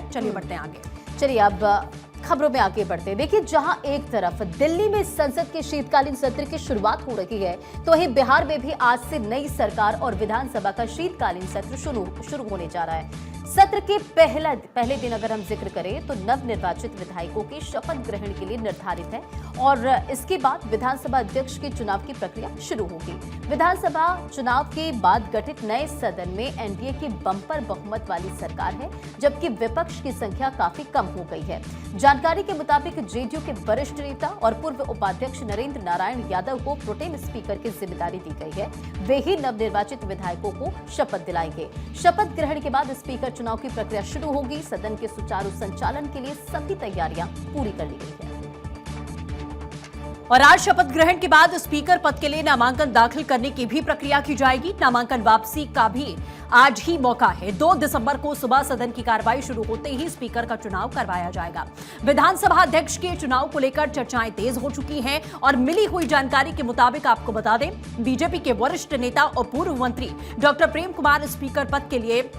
चलिए बढ़ते हैं आगे। चलिए अब खबरों में आगे बढ़ते हैं। देखिए, जहां एक तरफ दिल्ली में संसद के शीतकालीन सत्र की शुरुआत हो रही है, तो वहीं बिहार में भी आज से नई सरकार और विधानसभा का शीतकालीन सत्र शुरू होने जा रहा है। सत्र के पहले दिन अगर हम जिक्र करें तो नवनिर्वाचित विधायकों की शपथ ग्रहण के लिए निर्धारित है और इसके बाद विधानसभा अध्यक्ष के चुनाव की प्रक्रिया शुरू होगी। विधानसभा चुनाव के बाद गठित नए सदन में एनडीए की बंपर बहुमत वाली सरकार है, जबकि विपक्ष की संख्या काफी कम हो गई है। जानकारी के मुताबिक जेडीयू के वरिष्ठ नेता और पूर्व उपाध्यक्ष नरेंद्र नारायण यादव को प्रोटेम स्पीकर की जिम्मेदारी दी गई है। वे ही नवनिर्वाचित विधायकों को शपथ दिलाएंगे। शपथ ग्रहण के बाद स्पीकर चुनाव की प्रक्रिया शुरू होगी। सदन के सुचारू संचालन के लिए सभी तैयारियां पूरी कर ली गई है। और आज शपथ ग्रहण के बाद स्पीकर पद के लिए नामांकन दाखिल करने की भी प्रक्रिया की जाएगी। नामांकन वापसी का भी आज ही मौका है। 2 दिसंबर को सुबह सदन की कार्रवाई शुरू होते ही स्पीकर का चुनाव करवाया जाएगा। विधानसभा अध्यक्ष के चुनाव को लेकर चर्चाएं तेज हो चुकी हैं और मिली हुई जानकारी के मुताबिक आपको बता दें, बीजेपी के वरिष्ठ नेता और पूर्व मंत्री डॉक्टर प्रेम कुमार स्पीकर पद के लिए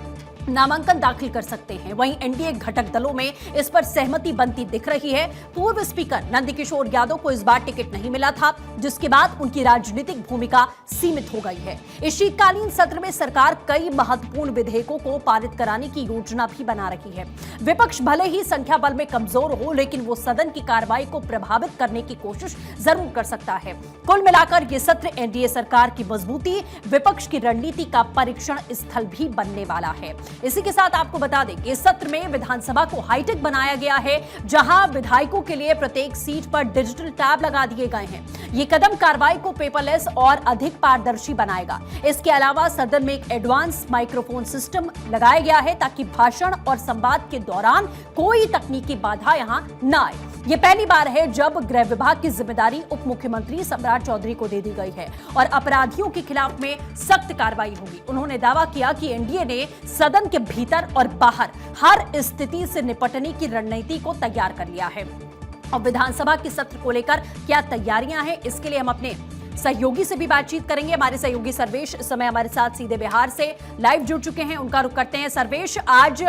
नामांकन दाखिल कर सकते हैं। वहीं एनडीए घटक दलों में इस पर सहमति बनती दिख रही है। पूर्व स्पीकर नंदकिशोर यादव को इस बार टिकट नहीं मिला था, जिसके बाद उनकी राजनीतिक भूमिका सीमित हो गई है। इस शीतकालीन सत्र में सरकार कई महत्वपूर्ण विधेयकों को पारित कराने की योजना भी बना रही है। विपक्ष भले ही संख्या बल में कमजोर हो, लेकिन वो सदन की कार्रवाई को प्रभावित करने की कोशिश जरूर कर सकता है। कुल मिलाकर ये सत्र एनडीए सरकार की मजबूती, विपक्ष की रणनीति का परीक्षण स्थल भी बनने वाला है। इसी के साथ आपको बता दें कि इस सत्र में विधानसभा को हाईटेक बनाया गया है, जहां विधायकों के लिए प्रत्येक सीट पर डिजिटल टैब लगा दिए गए हैं। ये कदम कार्रवाई को पेपरलेस और अधिक पारदर्शी बनाएगा। इसके अलावा सदन में एक एडवांस माइक्रोफोन सिस्टम लगाया गया है, ताकि भाषण और संवाद के दौरान कोई तकनीकी बाधा यहां न आए। ये पहली बार है जब गृह विभाग की जिम्मेदारी उप मुख्यमंत्री सम्राट चौधरी को दे दी गई है और अपराधियों के खिलाफ में सख्त कार्रवाई होगी। उन्होंने दावा किया कि एनडीए ने सदन के भीतर और बाहर हर स्थिति से निपटने की रणनीति को तैयार कर लिया है। और विधानसभा के सत्र को लेकर क्या तैयारियां हैं, इसके लिए हम अपने सहयोगी से भी बातचीत करेंगे। हमारे सहयोगी सर्वेश इस समय हमारे साथ सीधे बिहार से लाइव जुड़ चुके हैं, उनका रुख करते हैं। सर्वेश, आज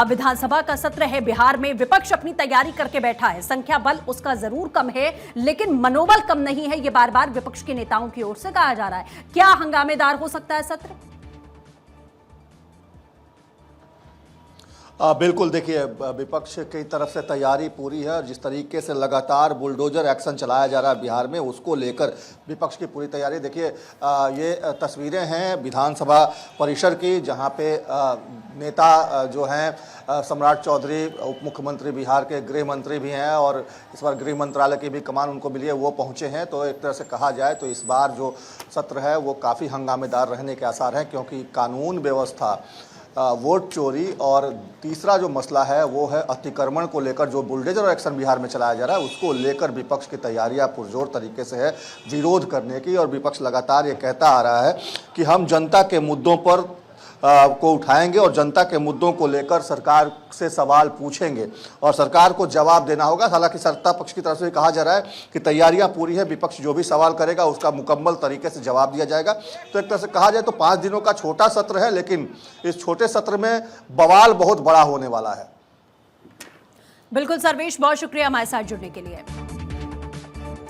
विधानसभा का सत्र है बिहार में, विपक्ष अपनी तैयारी करके बैठा है। संख्या बल उसका जरूर कम है, लेकिन मनोबल कम नहीं है, ये बार बार विपक्ष के नेताओं की ओर से कहा जा रहा है। क्या हंगामेदार हो सकता है सत्र? बिल्कुल, देखिए, विपक्ष की तरफ से तैयारी पूरी है और जिस तरीके से लगातार बुलडोजर एक्शन चलाया जा रहा है बिहार में, उसको लेकर विपक्ष की पूरी तैयारी। देखिए, ये तस्वीरें हैं विधानसभा परिसर की, जहां पे नेता जो हैं सम्राट चौधरी, उप मुख्यमंत्री बिहार के, गृह मंत्री भी हैं और इस बार गृह मंत्रालय की भी कमान उनको मिली है, वो पहुंचे हैं। तो एक तरह से कहा जाए तो इस बार जो सत्र है वो काफ़ी हंगामेदार रहने के आसार हैं, क्योंकि कानून व्यवस्था, वोट चोरी और तीसरा जो मसला है वो है अतिक्रमण को लेकर जो बुलडोजर एक्शन बिहार में चलाया जा रहा है, उसको लेकर विपक्ष की तैयारियां पुरजोर तरीके से है विरोध करने की। और विपक्ष लगातार ये कहता आ रहा है कि हम जनता के मुद्दों पर को उठाएंगे और जनता के मुद्दों को लेकर सरकार से सवाल पूछेंगे और सरकार को जवाब देना होगा। हालांकि सत्ता पक्ष की तरफ से कहा जा रहा है कि तैयारियां पूरी है, विपक्ष जो भी सवाल करेगा उसका मुकम्मल तरीके से जवाब दिया जाएगा। तो एक तरह से कहा जाए तो 5 दिनों का छोटा सत्र है, लेकिन इस छोटे सत्र में बवाल बहुत बड़ा होने वाला है। बिल्कुल सर्वेश, बहुत शुक्रिया हमारे साथ जुड़ने के लिए।